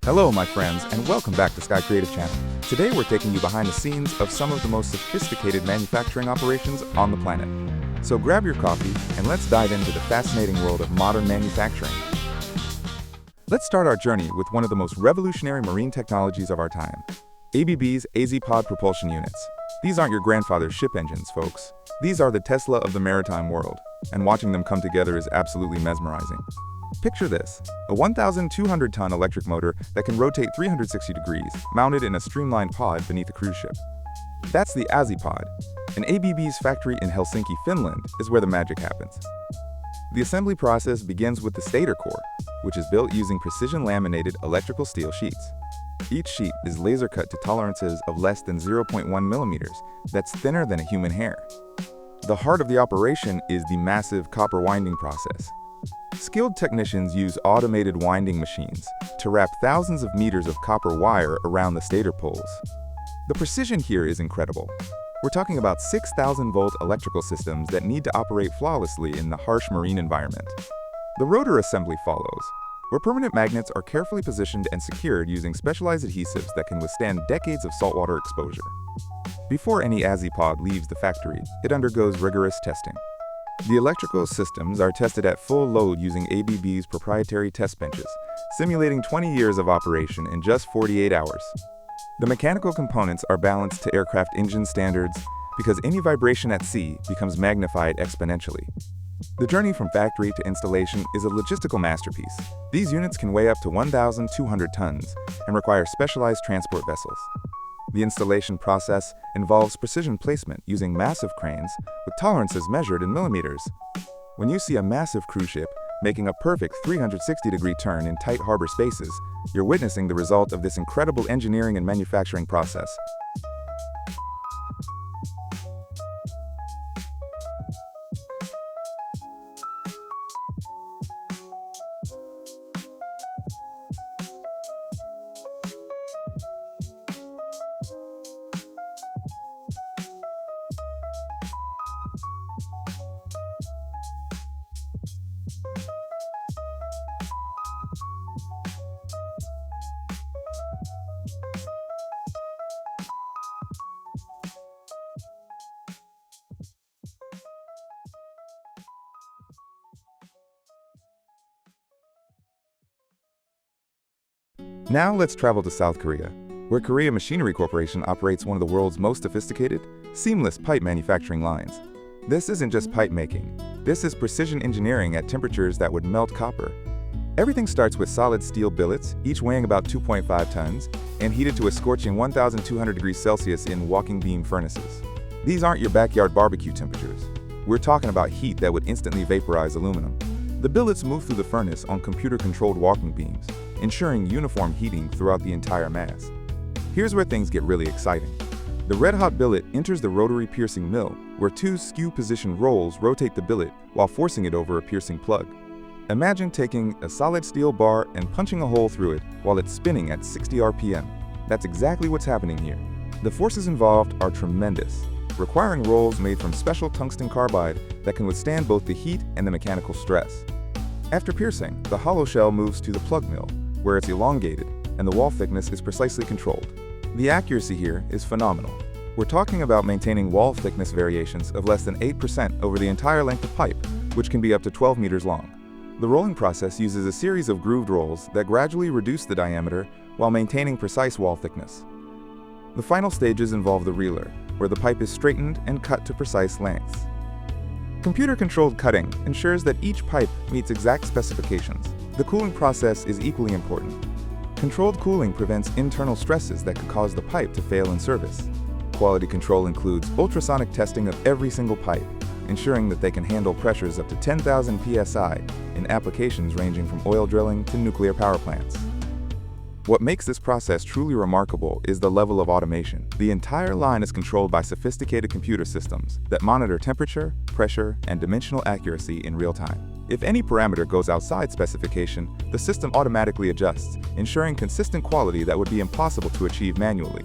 Hello, my friends, and welcome back to Sky Creative Channel. Today we're taking you behind the scenes of some of the most sophisticated manufacturing operations on the planet. So grab your coffee and let's dive into the fascinating world of modern manufacturing. Let's start our journey with one of the most revolutionary marine technologies of our time, ABB's Azipod propulsion units. These aren't your grandfather's ship engines, folks. These are the Tesla of the maritime world, and watching them come together is absolutely mesmerizing. Picture this, a 1,200-ton electric motor that can rotate 360 degrees, mounted in a streamlined pod beneath a cruise ship. That's the Azipod, and ABB's factory in Helsinki, Finland, is where the magic happens. The assembly process begins with the stator core, which is built using precision-laminated electrical steel sheets. Each sheet is laser-cut to tolerances of less than 0.1 millimeters, that's thinner than a human hair. The heart of the operation is the massive copper winding process. Skilled technicians use automated winding machines to wrap thousands of meters of copper wire around the stator poles. The precision here is incredible. We're talking about 6,000-volt electrical systems that need to operate flawlessly in the harsh marine environment. The rotor assembly follows, where permanent magnets are carefully positioned and secured using specialized adhesives that can withstand decades of saltwater exposure. Before any Azipod leaves the factory, it undergoes rigorous testing. The electrical systems are tested at full load using ABB's proprietary test benches, simulating 20 years of operation in just 48 hours. The mechanical components are balanced to aircraft engine standards because any vibration at sea becomes magnified exponentially. The journey from factory to installation is a logistical masterpiece. These units can weigh up to 1,200 tons and require specialized transport vessels. The installation process involves precision placement using massive cranes with tolerances measured in millimeters. When you see a massive cruise ship making a perfect 360-degree turn in tight harbor spaces, you're witnessing the result of this incredible engineering and manufacturing process. Now let's travel to South Korea, where Korea Machinery Corporation operates one of the world's most sophisticated, seamless pipe manufacturing lines. This isn't just pipe making. This is precision engineering at temperatures that would melt copper. Everything starts with solid steel billets, each weighing about 2.5 tons, and heated to a scorching 1,200 degrees Celsius in walking beam furnaces. These aren't your backyard barbecue temperatures. We're talking about heat that would instantly vaporize aluminum. The billets move through the furnace on computer-controlled walking beams, ensuring uniform heating throughout the entire mass. Here's where things get really exciting. The red-hot billet enters the rotary piercing mill, where two skew-positioned rolls rotate the billet while forcing it over a piercing plug. Imagine taking a solid steel bar and punching a hole through it while it's spinning at 60 RPM. That's exactly what's happening here. The forces involved are tremendous, requiring rolls made from special tungsten carbide that can withstand both the heat and the mechanical stress. After piercing, the hollow shell moves to the plug mill, where it's elongated and the wall thickness is precisely controlled. The accuracy here is phenomenal. We're talking about maintaining wall thickness variations of less than 8% over the entire length of pipe, which can be up to 12 meters long. The rolling process uses a series of grooved rolls that gradually reduce the diameter while maintaining precise wall thickness. The final stages involve the reeler, where the pipe is straightened and cut to precise lengths. Computer-controlled cutting ensures that each pipe meets exact specifications. The cooling process is equally important. Controlled cooling prevents internal stresses that could cause the pipe to fail in service. Quality control includes ultrasonic testing of every single pipe, ensuring that they can handle pressures up to 10,000 psi in applications ranging from oil drilling to nuclear power plants. What makes this process truly remarkable is the level of automation. The entire line is controlled by sophisticated computer systems that monitor temperature, pressure, and dimensional accuracy in real time. If any parameter goes outside specification, the system automatically adjusts, ensuring consistent quality that would be impossible to achieve manually.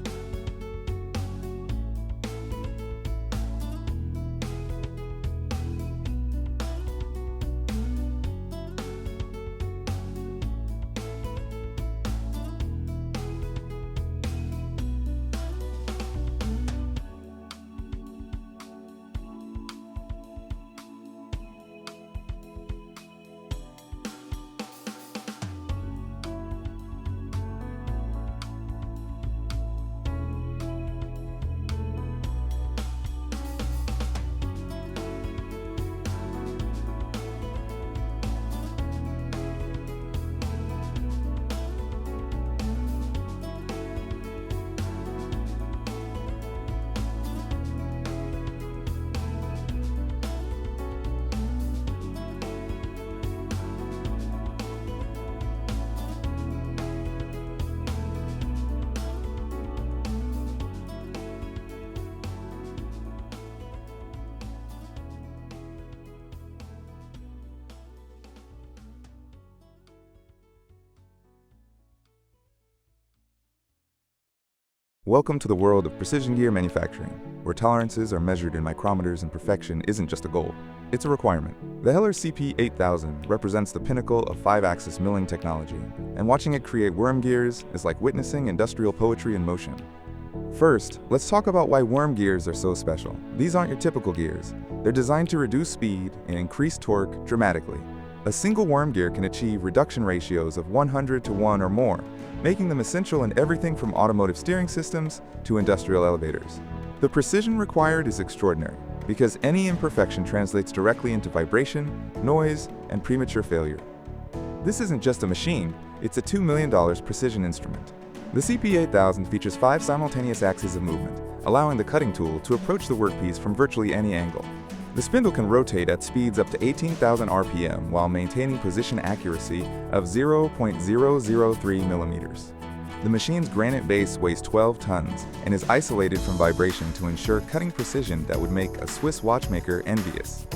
Welcome to the world of precision gear manufacturing, where tolerances are measured in micrometers and perfection isn't just a goal, it's a requirement. The Heler CP8000 represents the pinnacle of 5-axis milling technology, and watching it create worm gears is like witnessing industrial poetry in motion. First, let's talk about why worm gears are so special. These aren't your typical gears. They're designed to reduce speed and increase torque dramatically. A single worm gear can achieve reduction ratios of 100 to 1 or more, making them essential in everything from automotive steering systems to industrial elevators. The precision required is extraordinary, because any imperfection translates directly into vibration, noise, and premature failure. This isn't just a machine, it's a $2 million precision instrument. The CP8000 features 5 simultaneous axes of movement, allowing the cutting tool to approach the workpiece from virtually any angle. The spindle can rotate at speeds up to 18,000 RPM while maintaining position accuracy of 0.003 millimeters. The machine's granite base weighs 12 tons and is isolated from vibration to ensure cutting precision that would make a Swiss watchmaker envious.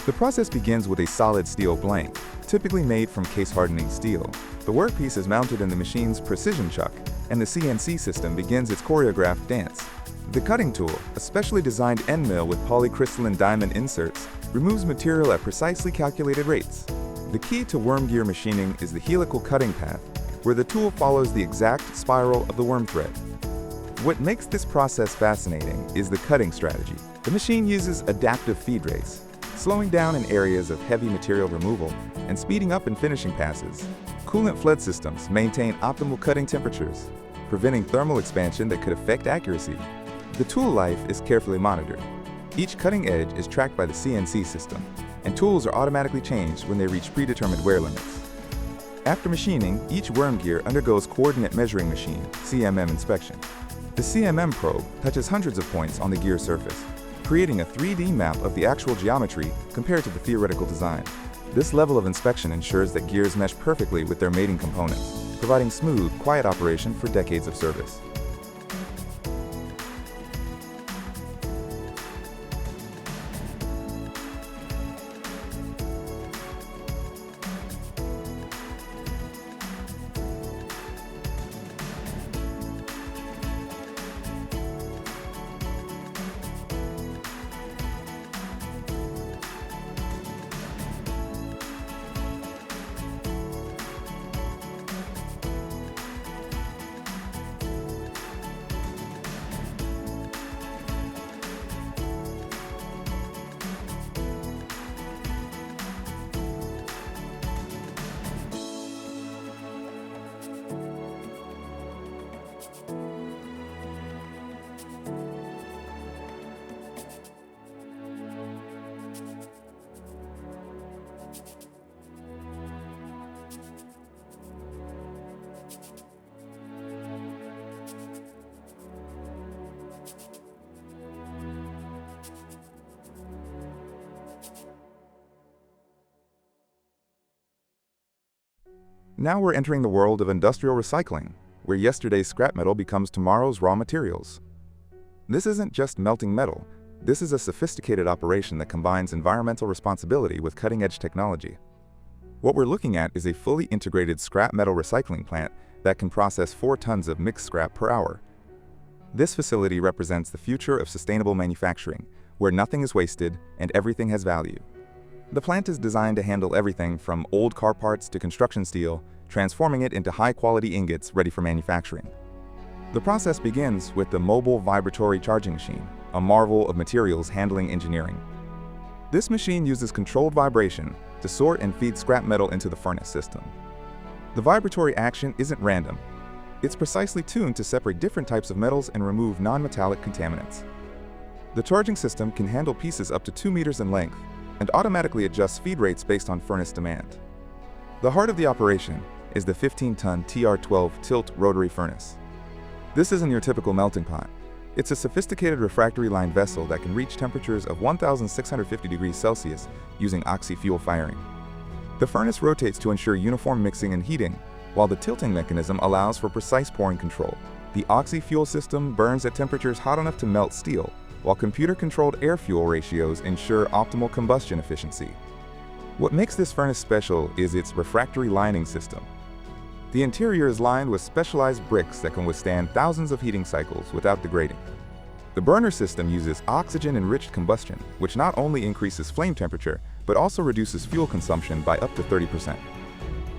The process begins with a solid steel blank, typically made from case-hardening steel. The workpiece is mounted in the machine's precision chuck, and the CNC system begins its choreographed dance. The cutting tool, a specially designed end mill with polycrystalline diamond inserts, removes material at precisely calculated rates. The key to worm gear machining is the helical cutting path, where the tool follows the exact spiral of the worm thread. What makes this process fascinating is the cutting strategy. The machine uses adaptive feed rates, slowing down in areas of heavy material removal and speeding up in finishing passes. Coolant flood systems maintain optimal cutting temperatures, preventing thermal expansion that could affect accuracy. The tool life is carefully monitored. Each cutting edge is tracked by the CNC system, and tools are automatically changed when they reach predetermined wear limits. After machining, each worm gear undergoes coordinate measuring machine (CMM) inspection. The CMM probe touches hundreds of points on the gear surface, creating a 3D map of the actual geometry compared to the theoretical design. This level of inspection ensures that gears mesh perfectly with their mating components, providing smooth, quiet operation for decades of service. Now we're entering the world of industrial recycling, where yesterday's scrap metal becomes tomorrow's raw materials. This isn't just melting metal, this is a sophisticated operation that combines environmental responsibility with cutting-edge technology. What we're looking at is a fully integrated scrap metal recycling plant that can process 4 tons of mixed scrap per hour. This facility represents the future of sustainable manufacturing, where nothing is wasted and everything has value. The plant is designed to handle everything from old car parts to construction steel, transforming it into high-quality ingots ready for manufacturing. The process begins with the mobile vibratory charging machine, a marvel of materials handling engineering. This machine uses controlled vibration to sort and feed scrap metal into the furnace system. The vibratory action isn't random. It's precisely tuned to separate different types of metals and remove non-metallic contaminants. The charging system can handle pieces up to 2 meters in length and automatically adjusts feed rates based on furnace demand. The heart of the operation is the 15-ton TR12 tilt rotary furnace. This isn't your typical melting pot. It's a sophisticated refractory line vessel that can reach temperatures of 1,650 degrees Celsius using oxy-fuel firing. The furnace rotates to ensure uniform mixing and heating, while the tilting mechanism allows for precise pouring control. The oxy-fuel system burns at temperatures hot enough to melt steel, while computer-controlled air-fuel ratios ensure optimal combustion efficiency. What makes this furnace special is its refractory lining system. The interior is lined with specialized bricks that can withstand thousands of heating cycles without degrading. The burner system uses oxygen-enriched combustion, which not only increases flame temperature, but also reduces fuel consumption by up to 30%.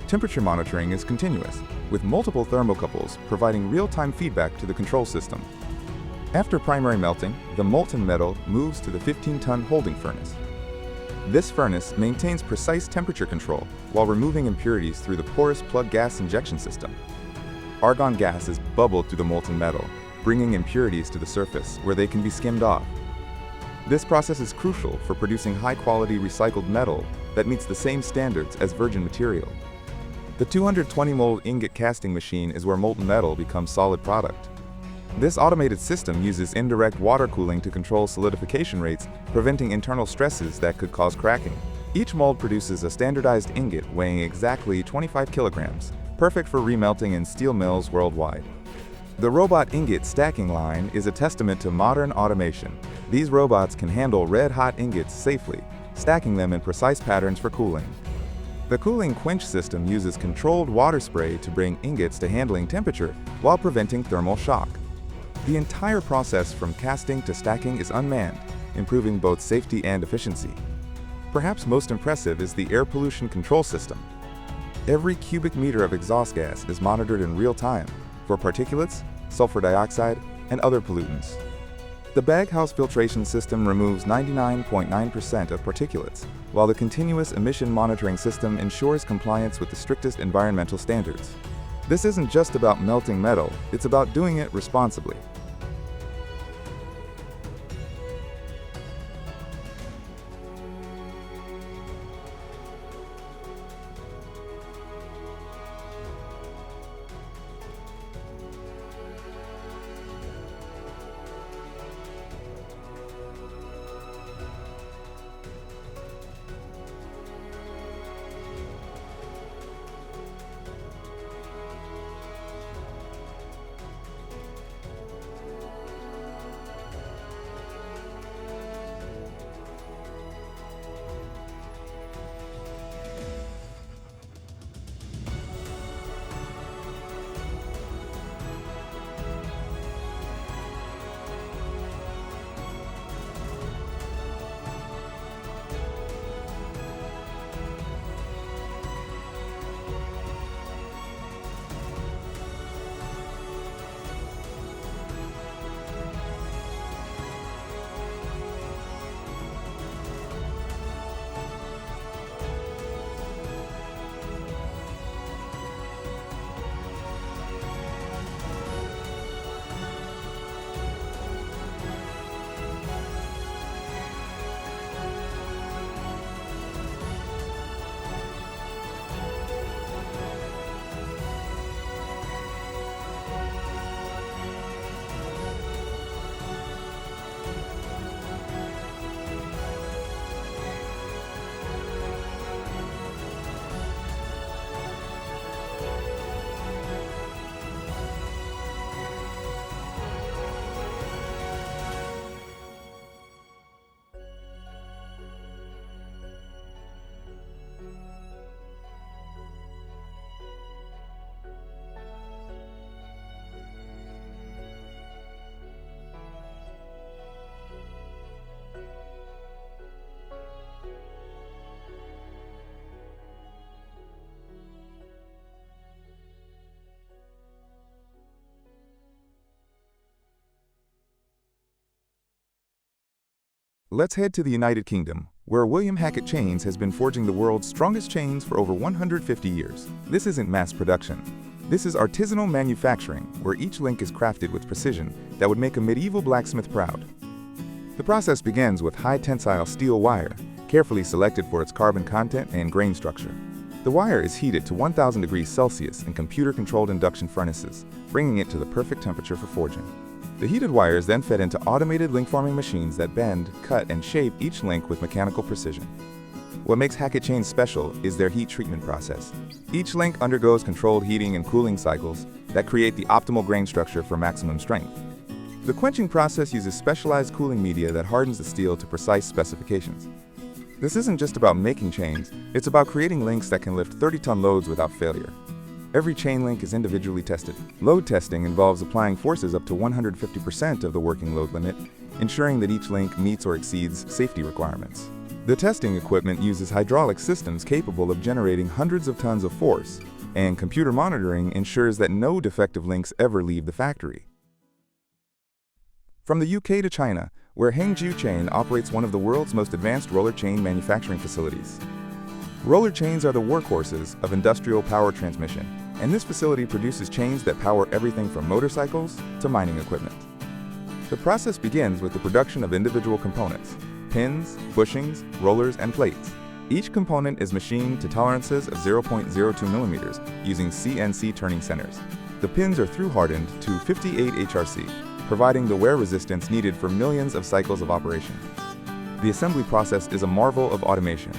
Temperature monitoring is continuous, with multiple thermocouples providing real-time feedback to the control system. After primary melting, the molten metal moves to the 15-ton holding furnace. This furnace maintains precise temperature control while removing impurities through the porous plug gas injection system. Argon gas is bubbled through the molten metal, bringing impurities to the surface where they can be skimmed off. This process is crucial for producing high-quality recycled metal that meets the same standards as virgin material. The 220-mold ingot casting machine is where molten metal becomes solid product. This automated system uses indirect water cooling to control solidification rates, preventing internal stresses that could cause cracking. Each mold produces a standardized ingot weighing exactly 25 kilograms, perfect for remelting in steel mills worldwide. The robot ingot stacking line is a testament to modern automation. These robots can handle red-hot ingots safely, stacking them in precise patterns for cooling. The cooling quench system uses controlled water spray to bring ingots to handling temperature while preventing thermal shock. The entire process from casting to stacking is unmanned, improving both safety and efficiency. Perhaps most impressive is the air pollution control system. Every cubic meter of exhaust gas is monitored in real time for particulates, sulfur dioxide, and other pollutants. The baghouse filtration system removes 99.9% of particulates, while the continuous emission monitoring system ensures compliance with the strictest environmental standards. This isn't just about melting metal, it's about doing it responsibly. Let's head to the United Kingdom, where William Hacket Chains has been forging the world's strongest chains for over 150 years. This isn't mass production. This is artisanal manufacturing, where each link is crafted with precision that would make a medieval blacksmith proud. The process begins with high-tensile steel wire, carefully selected for its carbon content and grain structure. The wire is heated to 1000 degrees Celsius in computer-controlled induction furnaces, bringing it to the perfect temperature for forging. The heated wire is then fed into automated link-forming machines that bend, cut, and shape each link with mechanical precision. What makes Hacket Chains special is their heat treatment process. Each link undergoes controlled heating and cooling cycles that create the optimal grain structure for maximum strength. The quenching process uses specialized cooling media that hardens the steel to precise specifications. This isn't just about making chains, it's about creating links that can lift 30-ton loads without failure. Every chain link is individually tested. Load testing involves applying forces up to 150% of the working load limit, ensuring that each link meets or exceeds safety requirements. The testing equipment uses hydraulic systems capable of generating hundreds of tons of force, and computer monitoring ensures that no defective links ever leave the factory. From the UK to China, where Hangju Chain operates one of the world's most advanced roller chain manufacturing facilities. Roller chains are the workhorses of industrial power transmission, and this facility produces chains that power everything from motorcycles to mining equipment. The process begins with the production of individual components: pins, bushings, rollers, and plates. Each component is machined to tolerances of 0.02 millimeters using CNC turning centers. The pins are through-hardened to 58 HRC, providing the wear resistance needed for millions of cycles of operation. The assembly process is a marvel of automation.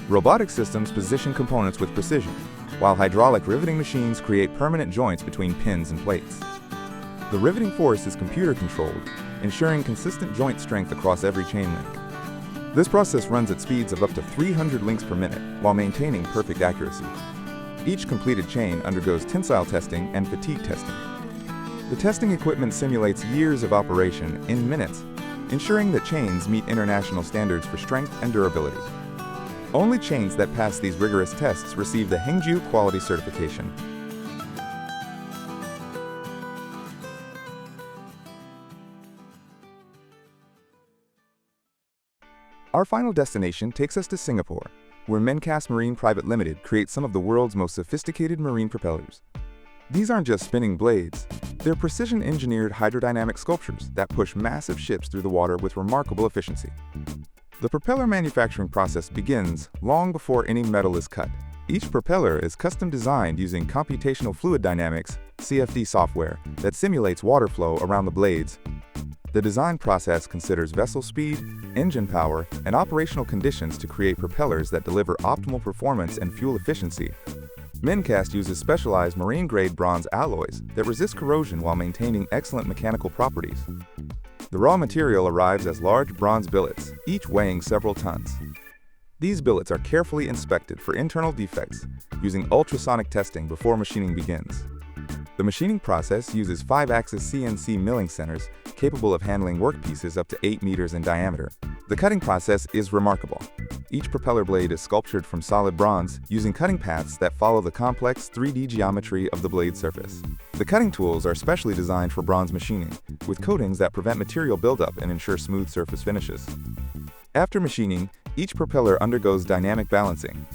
Robotic systems position components with precision, while hydraulic riveting machines create permanent joints between pins and plates. The riveting force is computer-controlled, ensuring consistent joint strength across every chain link. This process runs at speeds of up to 300 links per minute while maintaining perfect accuracy. Each completed chain undergoes tensile testing and fatigue testing. The testing equipment simulates years of operation in minutes, ensuring that chains meet international standards for strength and durability. Only chains that pass these rigorous tests receive the Hangju Quality Certification. Our final destination takes us to Singapore, where Mencast Marine Private Limited creates some of the world's most sophisticated marine propellers. These aren't just spinning blades, they're precision-engineered hydrodynamic sculptures that push massive ships through the water with remarkable efficiency. The propeller manufacturing process begins long before any metal is cut. Each propeller is custom designed using computational fluid dynamics (CFD) software that simulates water flow around the blades. The design process considers vessel speed, engine power, and operational conditions to create propellers that deliver optimal performance and fuel efficiency. Mencast uses specialized marine-grade bronze alloys that resist corrosion while maintaining excellent mechanical properties. The raw material arrives as large bronze billets, each weighing several tons. These billets are carefully inspected for internal defects using ultrasonic testing before machining begins. The machining process uses 5-axis CNC milling centers capable of handling workpieces up to 8 meters in diameter. The cutting process is remarkable. Each propeller blade is sculptured from solid bronze using cutting paths that follow the complex 3D geometry of the blade surface. The cutting tools are specially designed for bronze machining, with coatings that prevent material buildup and ensure smooth surface finishes. After machining, each propeller undergoes dynamic balancing.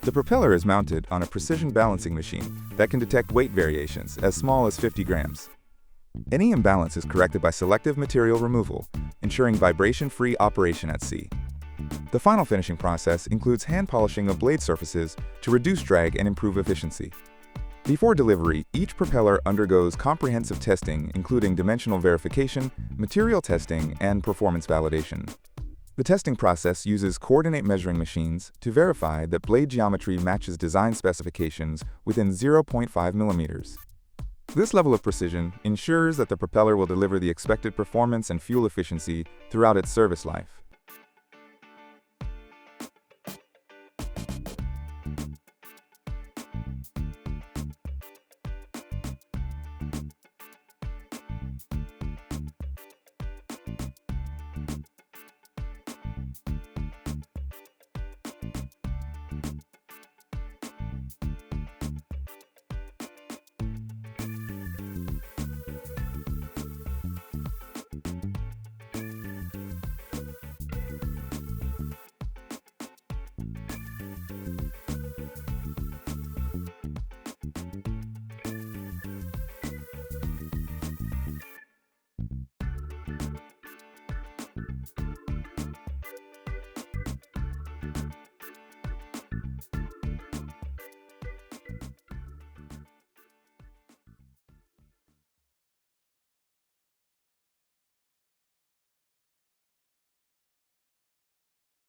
The propeller is mounted on a precision balancing machine that can detect weight variations as small as 50 grams. Any imbalance is corrected by selective material removal, ensuring vibration-free operation at sea. The final finishing process includes hand polishing of blade surfaces to reduce drag and improve efficiency. Before delivery, each propeller undergoes comprehensive testing, including dimensional verification, material testing, and performance validation. The testing process uses coordinate measuring machines to verify that blade geometry matches design specifications within 0.5 millimeters. This level of precision ensures that the propeller will deliver the expected performance and fuel efficiency throughout its service life.